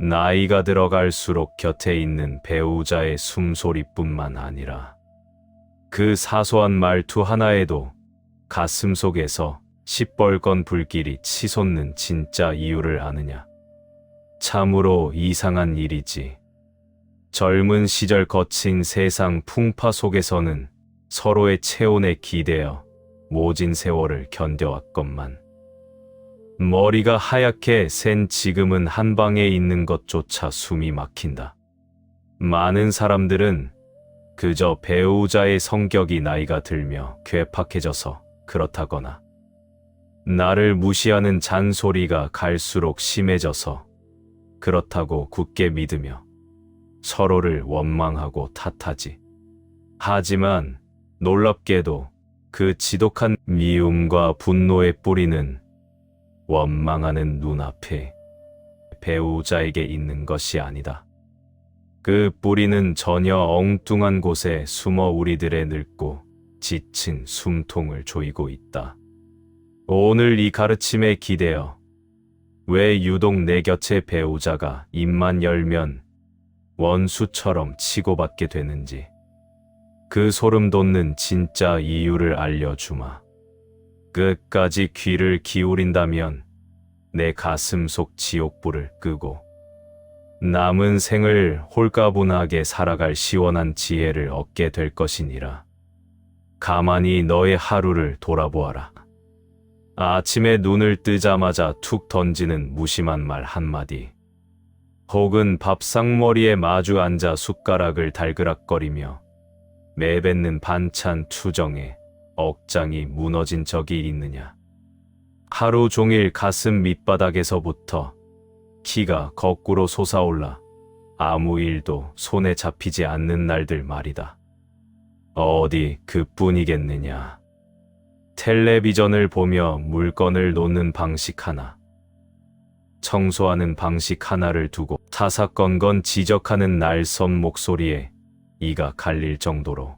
나이가 들어갈수록 곁에 있는 배우자의 숨소리뿐만 아니라 그 사소한 말투 하나에도 가슴 속에서 시뻘건 불길이 치솟는 진짜 이유를 아느냐. 참으로 이상한 일이지. 젊은 시절 거친 세상 풍파 속에서는 서로의 체온에 기대어 모진 세월을 견뎌왔건만 머리가 하얗게 센 지금은 한방에 있는 것조차 숨이 막힌다. 많은 사람들은 그저 배우자의 성격이 나이가 들며 괴팍해져서 그렇다거나 나를 무시하는 잔소리가 갈수록 심해져서 그렇다고 굳게 믿으며 서로를 원망하고 탓하지. 하지만 놀랍게도 그 지독한 미움과 분노의 뿌리는 원망하는 눈앞에 배우자에게 있는 것이 아니다. 그 뿌리는 전혀 엉뚱한 곳에 숨어 우리들의 늙고 지친 숨통을 조이고 있다. 오늘 이 가르침에 기대어 왜 유독 내 곁의 배우자가 입만 열면 원수처럼 치고받게 되는지 그 소름 돋는 진짜 이유를 알려주마. 끝까지 귀를 기울인다면 내 가슴 속 지옥불을 끄고 남은 생을 홀가분하게 살아갈 시원한 지혜를 얻게 될 것이니라. 가만히 너의 하루를 돌아보아라. 아침에 눈을 뜨자마자 툭 던지는 무심한 말 한마디, 혹은 밥상머리에 마주 앉아 숟가락을 달그락거리며 매뱉는 반찬 투정에 억장이 무너진 적이 있느냐. 하루 종일 가슴 밑바닥에서부터 키가 거꾸로 솟아올라 아무 일도 손에 잡히지 않는 날들 말이다. 어디 그뿐이겠느냐. 텔레비전을 보며 물건을 놓는 방식 하나, 청소하는 방식 하나를 두고 사사건건 지적하는 날선 목소리에 이가 갈릴 정도로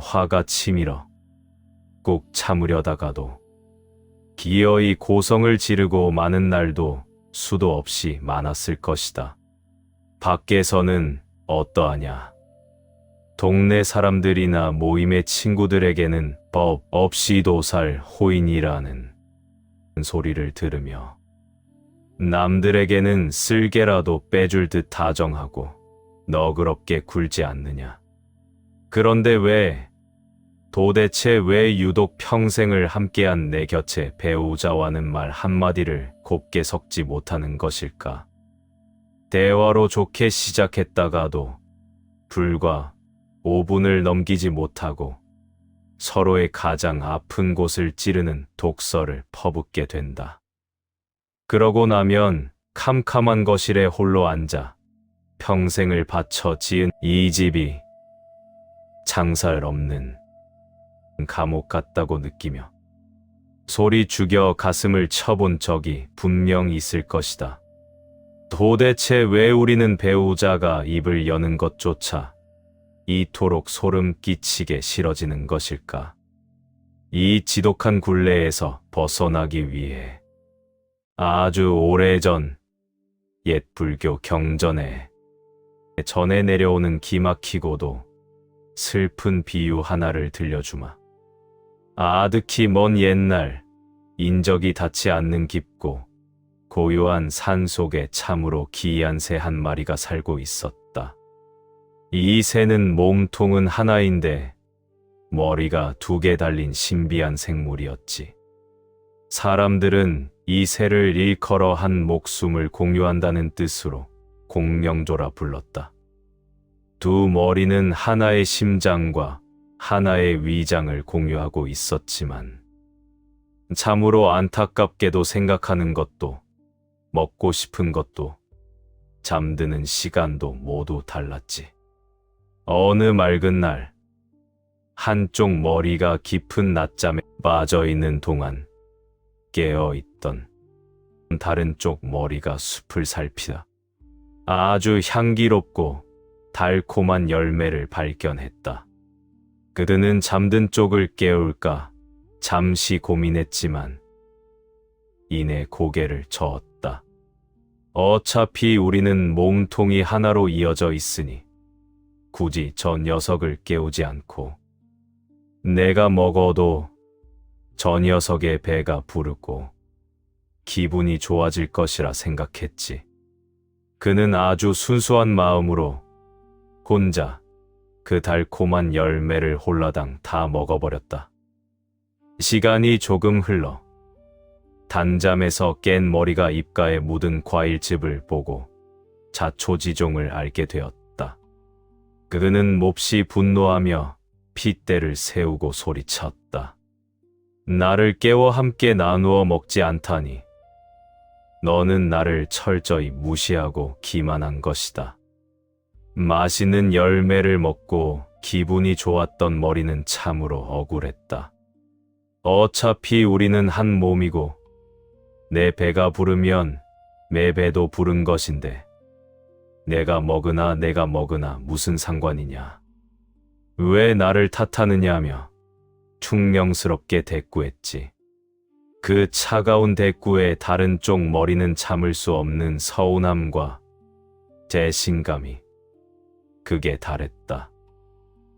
화가 치밀어 꼭 참으려다가도 기어이 고성을 지르고 마는 날도 수도 없이 많았을 것이다. 밖에서는 어떠하냐. 동네 사람들이나 모임의 친구들에게는 법 없이도 살 호인이라는 소리를 들으며 남들에게는 쓸개라도 빼줄 듯 다정하고 너그럽게 굴지 않느냐. 그런데 도대체 왜 유독 평생을 함께한 내 곁의 배우자와는 말 한마디를 곱게 섞지 못하는 것일까? 대화로 좋게 시작했다가도 불과 5분을 넘기지 못하고 서로의 가장 아픈 곳을 찌르는 독설을 퍼붓게 된다. 그러고 나면 캄캄한 거실에 홀로 앉아 평생을 바쳐 지은 이 집이 창살 없는 감옥 같다고 느끼며 소리 죽여 가슴을 쳐본 적이 분명 있을 것이다. 도대체 왜 우리는 배우자가 입을 여는 것조차 이토록 소름 끼치게 싫어지는 것일까? 이 지독한 굴레에서 벗어나기 위해 아주 오래전 옛 불교 경전에 전해 내려오는 기막히고도 슬픈 비유 하나를 들려주마. 아득히 먼 옛날 인적이 닿지 않는 깊고 고요한 산 속에 참으로 기이한 새 한 마리가 살고 있었다. 이 새는 몸통은 하나인데 머리가 2개 달린 신비한 생물이었지. 사람들은 이 새를 일컬어 한 목숨을 공유한다는 뜻으로 공명조라 불렀다. 두 머리는 하나의 심장과 하나의 위장을 공유하고 있었지만 참으로 안타깝게도 생각하는 것도 먹고 싶은 것도 잠드는 시간도 모두 달랐지. 어느 맑은 날 한쪽 머리가 깊은 낮잠에 빠져있는 동안 깨어있던 다른 쪽 머리가 숲을 살피다 아주 향기롭고 달콤한 열매를 발견했다. 그들은 잠든 쪽을 깨울까 잠시 고민했지만 이내 고개를 저었다. 어차피 우리는 몸통이 하나로 이어져 있으니 굳이 저 녀석을 깨우지 않고 내가 먹어도 저 녀석의 배가 부르고 기분이 좋아질 것이라 생각했지. 그는 아주 순수한 마음으로 혼자 그 달콤한 열매를 홀라당 다 먹어버렸다. 시간이 조금 흘러 단잠에서 깬 머리가 입가에 묻은 과일즙을 보고 자초지종을 알게 되었다. 그는 몹시 분노하며 핏대를 세우고 소리쳤다. 나를 깨워 함께 나누어 먹지 않다니. 너는 나를 철저히 무시하고 기만한 것이다. 맛있는 열매를 먹고 기분이 좋았던 머리는 참으로 억울했다. 어차피 우리는 한 몸이고 내 배가 부르면 내 배도 부른 것인데 내가 먹으나 무슨 상관이냐. 왜 나를 탓하느냐며 충명스럽게 대꾸했지. 그 차가운 대꾸에 다른 쪽 머리는 참을 수 없는 서운함과 배신감이 극에 달했다.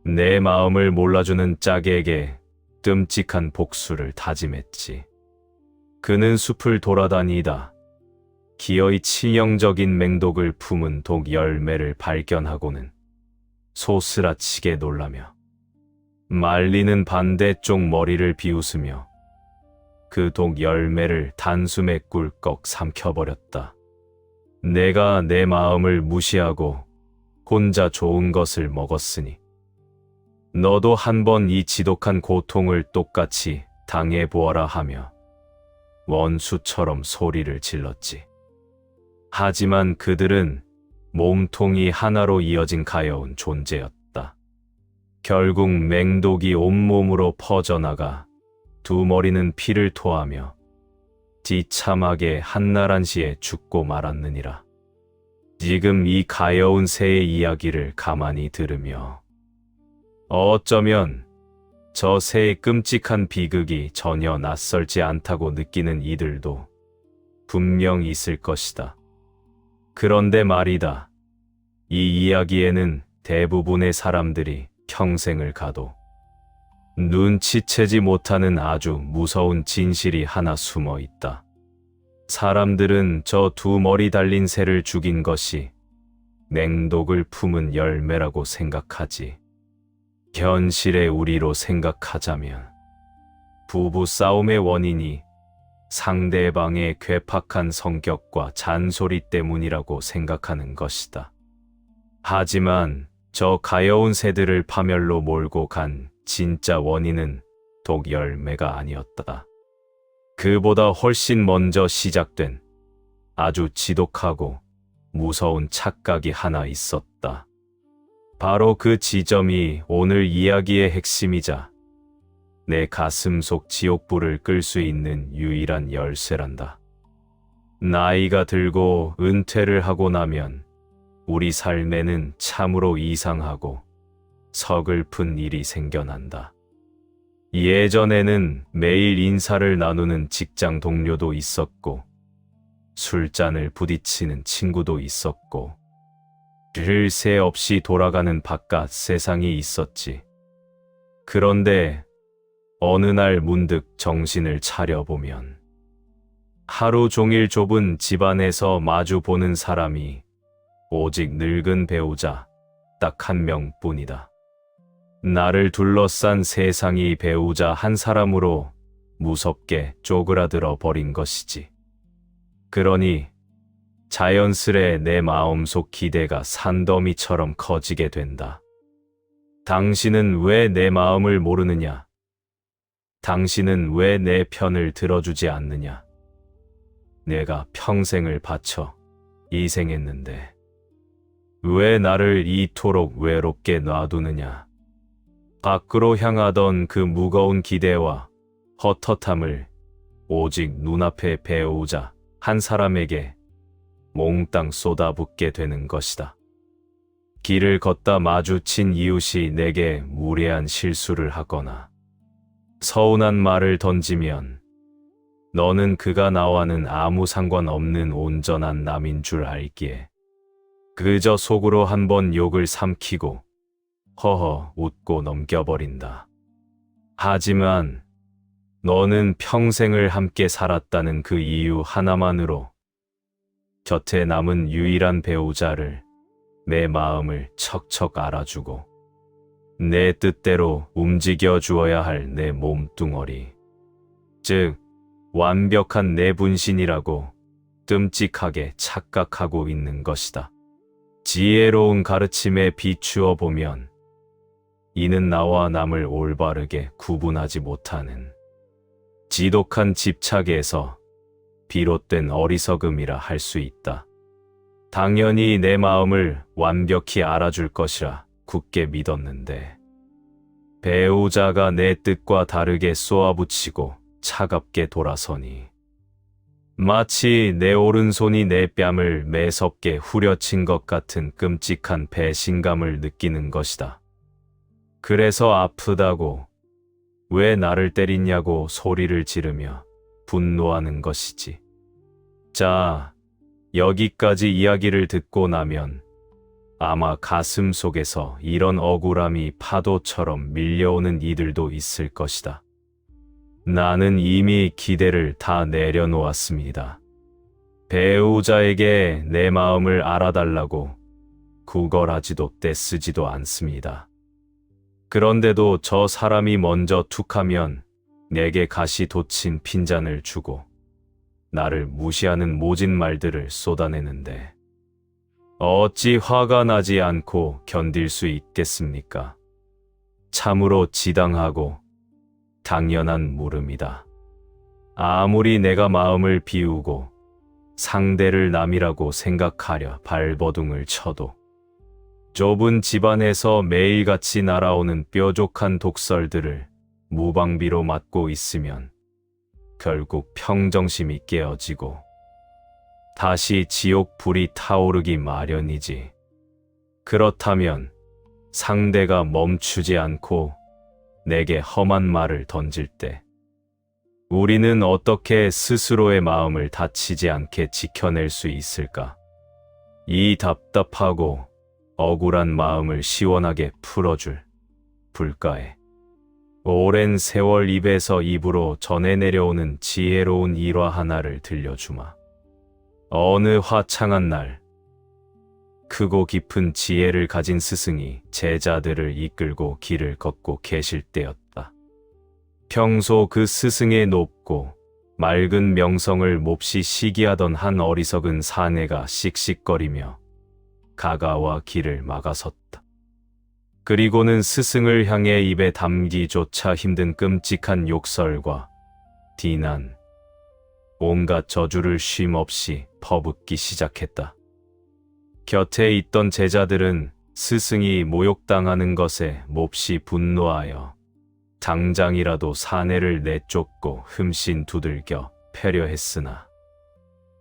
내 마음을 몰라주는 짝에게 끔찍한 복수를 다짐했지. 그는 숲을 돌아다니다 기어이 치명적인 맹독을 품은 독 열매를 발견하고는 소스라치게 놀라며 말리는 반대쪽 머리를 비웃으며 그 독 열매를 단숨에 꿀꺽 삼켜버렸다. 내가 내 마음을 무시하고 혼자 좋은 것을 먹었으니 너도 한번 이 지독한 고통을 똑같이 당해보아라 하며 원수처럼 소리를 질렀지. 하지만 그들은 몸통이 하나로 이어진 가여운 존재였다. 결국 맹독이 온몸으로 퍼져나가 두 머리는 피를 토하며 비참하게 한나란시에 죽고 말았느니라. 지금 이 가여운 새의 이야기를 가만히 들으며 어쩌면 저 새의 끔찍한 비극이 전혀 낯설지 않다고 느끼는 이들도 분명 있을 것이다. 그런데 말이다. 이 이야기에는 대부분의 사람들이 평생을 가도 눈치채지 못하는 아주 무서운 진실이 하나 숨어 있다. 사람들은 저 두 머리 달린 새를 죽인 것이 맹독을 품은 열매라고 생각하지. 현실의 우리로 생각하자면 부부 싸움의 원인이 상대방의 괴팍한 성격과 잔소리 때문이라고 생각하는 것이다. 하지만 저 가여운 새들을 파멸로 몰고 간 진짜 원인은 독 열매가 아니었다. 그보다 훨씬 먼저 시작된 아주 지독하고 무서운 착각이 하나 있었다. 바로 그 지점이 오늘 이야기의 핵심이자 내 가슴 속 지옥불을 끌 수 있는 유일한 열쇠란다. 나이가 들고 은퇴를 하고 나면 우리 삶에는 참으로 이상하고 서글픈 일이 생겨난다. 예전에는 매일 인사를 나누는 직장 동료도 있었고 술잔을 부딪히는 친구도 있었고 쉴 새 없이 돌아가는 바깥 세상이 있었지. 그런데 어느 날 문득 정신을 차려보면 하루 종일 좁은 집안에서 마주 보는 사람이 오직 늙은 배우자 딱 한 명뿐이다. 나를 둘러싼 세상이 배우자 한 사람으로 무섭게 쪼그라들어 버린 것이지. 그러니 자연스레 내 마음속 기대가 산더미처럼 커지게 된다. 당신은 왜 내 마음을 모르느냐? 당신은 왜 내 편을 들어주지 않느냐? 내가 평생을 바쳐 희생했는데 왜 나를 이토록 외롭게 놔두느냐? 밖으로 향하던 그 무거운 기대와 헛헛함을 오직 눈앞의 배우자 한 사람에게 몽땅 쏟아붓게 되는 것이다. 길을 걷다 마주친 이웃이 내게 무례한 실수를 하거나 서운한 말을 던지면 너는 그가 나와는 아무 상관없는 온전한 남인 줄 알기에 그저 속으로 한번 욕을 삼키고 허허 웃고 넘겨버린다. 하지만 너는 평생을 함께 살았다는 그 이유 하나만으로 곁에 남은 유일한 배우자를 내 마음을 척척 알아주고 내 뜻대로 움직여 주어야 할 내 몸뚱어리, 즉 완벽한 내 분신이라고 끔찍하게 착각하고 있는 것이다. 지혜로운 가르침에 비추어 보면 이는 나와 남을 올바르게 구분하지 못하는 지독한 집착에서 비롯된 어리석음이라 할 수 있다. 당연히 내 마음을 완벽히 알아줄 것이라 굳게 믿었는데 배우자가 내 뜻과 다르게 쏘아붙이고 차갑게 돌아서니 마치 내 오른손이 내 뺨을 매섭게 후려친 것 같은 끔찍한 배신감을 느끼는 것이다. 그래서 아프다고 왜 나를 때리냐고 소리를 지르며 분노하는 것이지. 자, 여기까지 이야기를 듣고 나면 아마 가슴 속에서 이런 억울함이 파도처럼 밀려오는 이들도 있을 것이다. 나는 이미 기대를 다 내려놓았습니다. 배우자에게 내 마음을 알아달라고 구걸하지도 떼쓰지도 않습니다. 그런데도 저 사람이 먼저 툭하면 내게 가시 돋친 핀잔을 주고 나를 무시하는 모진 말들을 쏟아내는데 어찌 화가 나지 않고 견딜 수 있겠습니까? 참으로 지당하고 당연한 물음이다. 아무리 내가 마음을 비우고 상대를 남이라고 생각하려 발버둥을 쳐도 좁은 집안에서 매일같이 날아오는 뾰족한 독설들을 무방비로 맞고 있으면 결국 평정심이 깨어지고 다시 지옥 불이 타오르기 마련이지. 그렇다면 상대가 멈추지 않고 내게 험한 말을 던질 때 우리는 어떻게 스스로의 마음을 다치지 않게 지켜낼 수 있을까? 이 답답하고 억울한 마음을 시원하게 풀어줄 불가에 오랜 세월 입에서 입으로 전해 내려오는 지혜로운 일화 하나를 들려주마. 어느 화창한 날, 크고 깊은 지혜를 가진 스승이 제자들을 이끌고 길을 걷고 계실 때였다. 평소 그 스승의 높고 맑은 명성을 몹시 시기하던 한 어리석은 사내가 씩씩거리며 가가와 길을 막아섰다. 그리고는 스승을 향해 입에 담기조차 힘든 끔찍한 욕설과 비난, 온갖 저주를 쉼없이 퍼붓기 시작했다. 곁에 있던 제자들은 스승이 모욕당하는 것에 몹시 분노하여 당장이라도 사내를 내쫓고 흠씬 두들겨 패려 했으나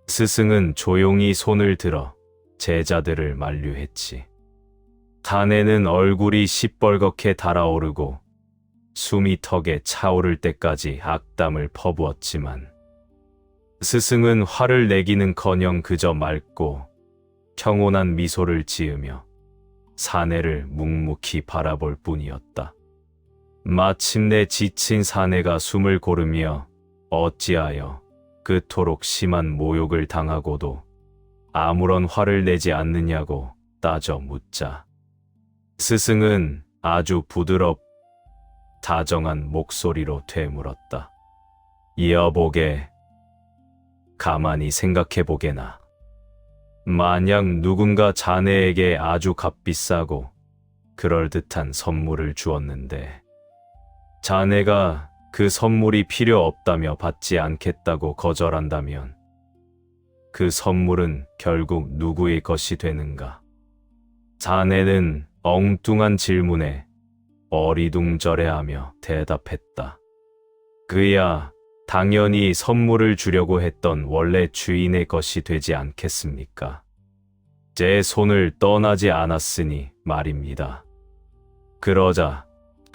스승은 조용히 손을 들어 제자들을 만류했지. 사내는 얼굴이 시뻘겋게 달아오르고 숨이 턱에 차오를 때까지 악담을 퍼부었지만 스승은 화를 내기는커녕 그저 맑고 평온한 미소를 지으며 사내를 묵묵히 바라볼 뿐이었다. 마침내 지친 사내가 숨을 고르며 어찌하여 그토록 심한 모욕을 당하고도 아무런 화를 내지 않느냐고 따져 묻자 스승은 아주 다정한 목소리로 되물었다. 여보게, 가만히 생각해보게나. 만약 누군가 자네에게 아주 값비싸고 그럴듯한 선물을 주었는데 자네가 그 선물이 필요 없다며 받지 않겠다고 거절한다면 그 선물은 결국 누구의 것이 되는가? 자네는 엉뚱한 질문에 어리둥절해하며 대답했다. 그야 당연히 선물을 주려고 했던 원래 주인의 것이 되지 않겠습니까? 제 손을 떠나지 않았으니 말입니다. 그러자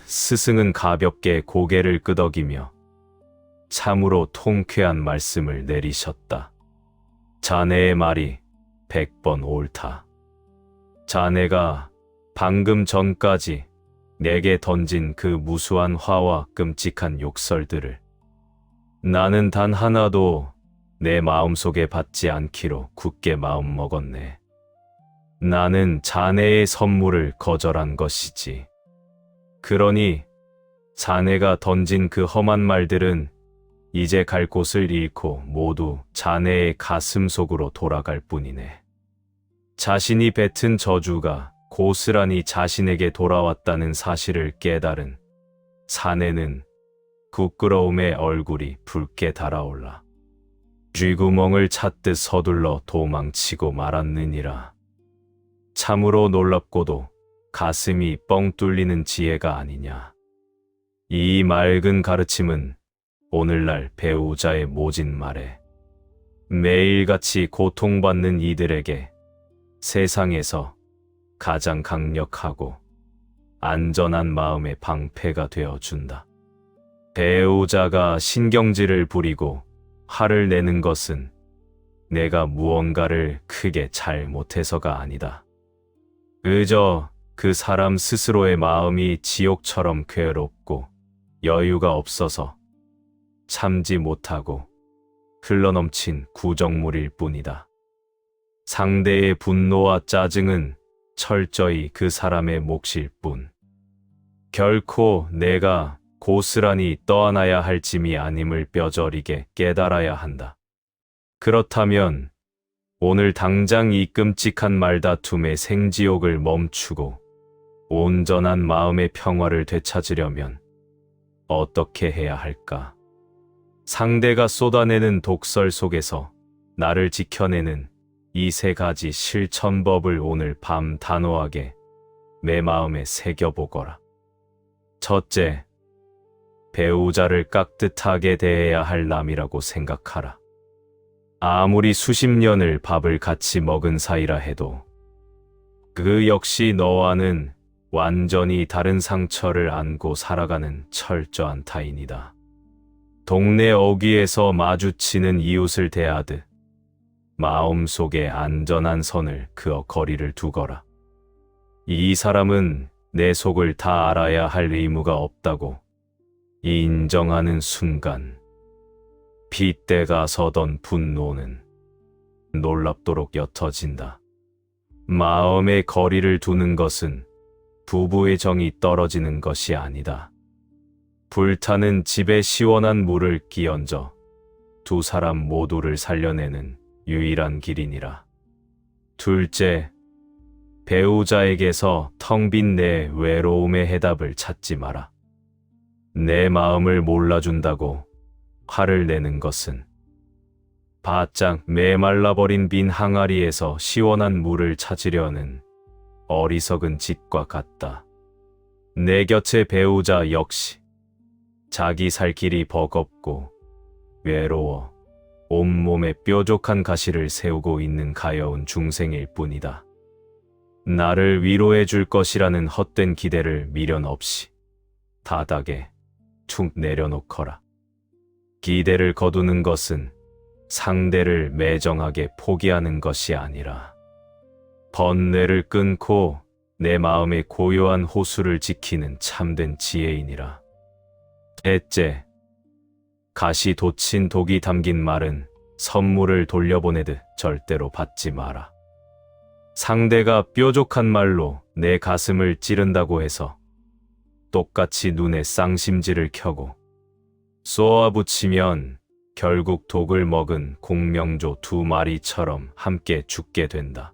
스승은 가볍게 고개를 끄덕이며 참으로 통쾌한 말씀을 내리셨다. 자네의 말이 100번 옳다. 자네가 방금 전까지 내게 던진 그 무수한 화와 끔찍한 욕설들을 나는 단 하나도 내 마음속에 받지 않기로 굳게 마음먹었네. 나는 자네의 선물을 거절한 것이지. 그러니 자네가 던진 그 험한 말들은 이제 갈 곳을 잃고 모두 자네의 가슴 속으로 돌아갈 뿐이네. 자신이 뱉은 저주가 고스란히 자신에게 돌아왔다는 사실을 깨달은 사내는 부끄러움에 얼굴이 붉게 달아올라 쥐구멍을 찾듯 서둘러 도망치고 말았느니라. 참으로 놀랍고도 가슴이 뻥 뚫리는 지혜가 아니냐. 이 맑은 가르침은 오늘날 배우자의 모진 말에 매일같이 고통받는 이들에게 세상에서 가장 강력하고 안전한 마음의 방패가 되어준다. 배우자가 신경질을 부리고 화를 내는 것은 내가 무언가를 크게 잘못해서가 아니다. 그저 그 사람 스스로의 마음이 지옥처럼 괴롭고 여유가 없어서 참지 못하고 흘러넘친 구정물일 뿐이다. 상대의 분노와 짜증은 철저히 그 사람의 몫일 뿐. 결코 내가 고스란히 떠안아야 할 짐이 아님을 뼈저리게 깨달아야 한다. 그렇다면 오늘 당장 이 끔찍한 말다툼의 생지옥을 멈추고 온전한 마음의 평화를 되찾으려면 어떻게 해야 할까? 상대가 쏟아내는 독설 속에서 나를 지켜내는 이 세 가지 실천법을 오늘 밤 단호하게 내 마음에 새겨보거라. 첫째, 배우자를 깍듯하게 대해야 할 남이라고 생각하라. 아무리 수십 년을 밥을 같이 먹은 사이라 해도 그 역시 너와는 완전히 다른 상처를 안고 살아가는 철저한 타인이다. 동네 어귀에서 마주치는 이웃을 대하듯 마음속에 안전한 선을 그어 거리를 두거라. 이 사람은 내 속을 다 알아야 할 의무가 없다고 인정하는 순간 빗대가 서던 분노는 놀랍도록 옅어진다. 마음의 거리를 두는 것은 부부의 정이 떨어지는 것이 아니다. 불타는 집에 시원한 물을 끼얹어 두 사람 모두를 살려내는 유일한 길이니라. 둘째, 배우자에게서 텅 빈 내 외로움의 해답을 찾지 마라. 내 마음을 몰라준다고 화를 내는 것은 바짝 메말라버린 빈 항아리에서 시원한 물을 찾으려는 어리석은 짓과 같다. 내 곁의 배우자 역시 자기 살 길이 버겁고 외로워 온몸에 뾰족한 가시를 세우고 있는 가여운 중생일 뿐이다. 나를 위로해 줄 것이라는 헛된 기대를 미련 없이 바닥에 툭 내려놓거라. 기대를 거두는 것은 상대를 매정하게 포기하는 것이 아니라 번뇌를 끊고 내 마음의 고요한 호수를 지키는 참된 지혜이니라. 셋째, 가시 돋친 독이 담긴 말은 선물을 돌려보내듯 절대로 받지 마라. 상대가 뾰족한 말로 내 가슴을 찌른다고 해서 똑같이 눈에 쌍심지를 켜고 쏘아붙이면 결국 독을 먹은 공명조 두 마리처럼 함께 죽게 된다.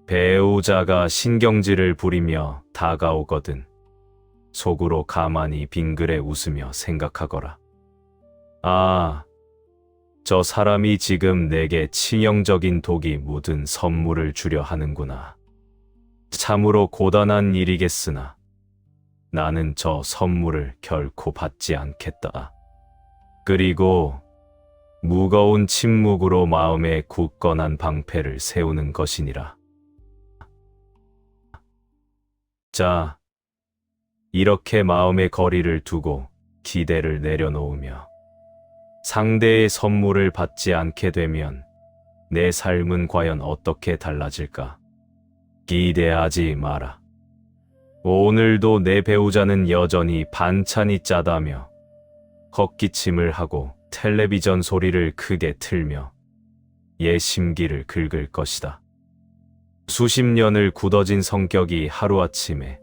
배우자가 신경질을 부리며 다가오거든 속으로 가만히 빙그레 웃으며 생각하거라. 아, 저 사람이 지금 내게 치명적인 독이 묻은 선물을 주려 하는구나. 참으로 고단한 일이겠으나 나는 저 선물을 결코 받지 않겠다. 그리고 무거운 침묵으로 마음에 굳건한 방패를 세우는 것이니라. 자, 이렇게 마음의 거리를 두고 기대를 내려놓으며 상대의 선물을 받지 않게 되면 내 삶은 과연 어떻게 달라질까? 기대하지 마라. 오늘도 내 배우자는 여전히 반찬이 짜다며 헛기침을 하고 텔레비전 소리를 크게 틀며 얘 심기를 긁을 것이다. 수십 년을 굳어진 성격이 하루아침에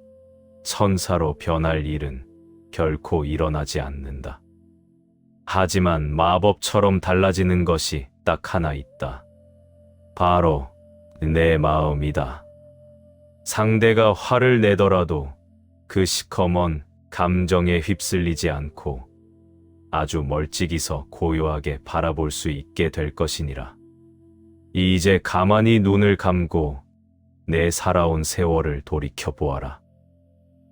천사로 변할 일은 결코 일어나지 않는다. 하지만 마법처럼 달라지는 것이 딱 하나 있다. 바로 내 마음이다. 상대가 화를 내더라도 그 시커먼 감정에 휩쓸리지 않고 아주 멀찍이서 고요하게 바라볼 수 있게 될 것이니라. 이제 가만히 눈을 감고 내 살아온 세월을 돌이켜보아라.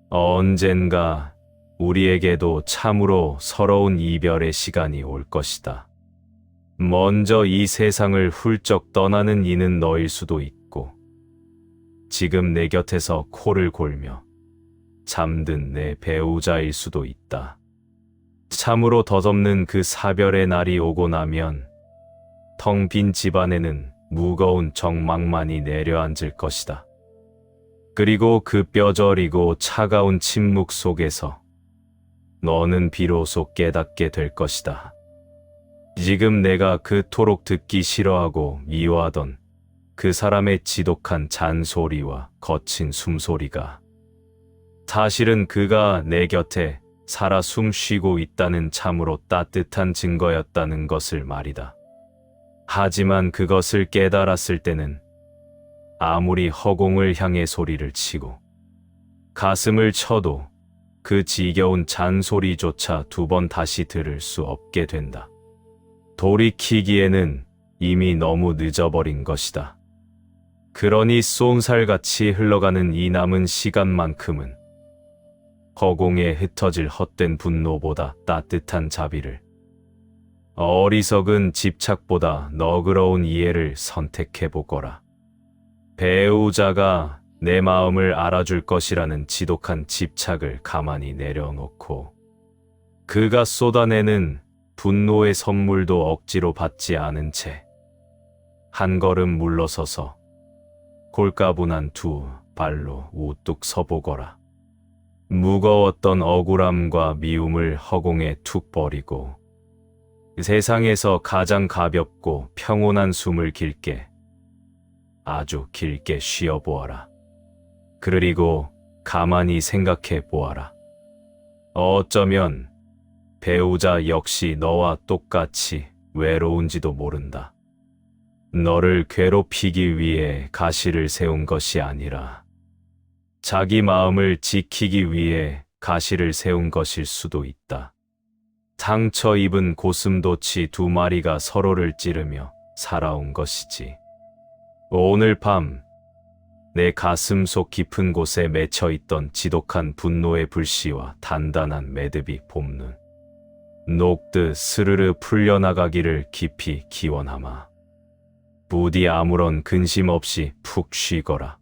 언젠가 우리에게도 참으로 서러운 이별의 시간이 올 것이다. 먼저 이 세상을 훌쩍 떠나는 이는 너일 수도 있고, 지금 내 곁에서 코를 골며 잠든 내 배우자일 수도 있다. 참으로 덧없는 그 사별의 날이 오고 나면 텅 빈 집안에는 무거운 정막만이 내려앉을 것이다. 그리고 그 뼈저리고 차가운 침묵 속에서 너는 비로소 깨닫게 될 것이다. 지금 내가 그토록 듣기 싫어하고 미워하던 그 사람의 지독한 잔소리와 거친 숨소리가 사실은 그가 내 곁에 살아 숨 쉬고 있다는 참으로 따뜻한 증거였다는 것을 말이다. 하지만 그것을 깨달았을 때는 아무리 허공을 향해 소리를 치고 가슴을 쳐도 그 지겨운 잔소리조차 두 번 다시 들을 수 없게 된다. 돌이키기에는 이미 너무 늦어버린 것이다. 그러니 쏜살같이 흘러가는 이 남은 시간만큼은 허공에 흩어질 헛된 분노보다 따뜻한 자비를, 어리석은 집착보다 너그러운 이해를 선택해보거라. 배우자가 내 마음을 알아줄 것이라는 지독한 집착을 가만히 내려놓고 그가 쏟아내는 분노의 선물도 억지로 받지 않은 채 한 걸음 물러서서 골가분한 두 발로 우뚝 서보거라. 무거웠던 억울함과 미움을 허공에 툭 버리고 세상에서 가장 가볍고 평온한 숨을 길게, 아주 길게 쉬어보아라. 그리고 가만히 생각해 보아라. 어쩌면 배우자 역시 너와 똑같이 외로운지도 모른다. 너를 괴롭히기 위해 가시를 세운 것이 아니라 자기 마음을 지키기 위해 가시를 세운 것일 수도 있다. 상처 입은 고슴도치 두 마리가 서로를 찌르며 살아온 것이지. 오늘 밤 내 가슴 속 깊은 곳에 맺혀있던 지독한 분노의 불씨와 단단한 매듭이 봄눈 녹듯 스르르 풀려나가기를 깊이 기원하마. 부디 아무런 근심 없이 푹 쉬거라.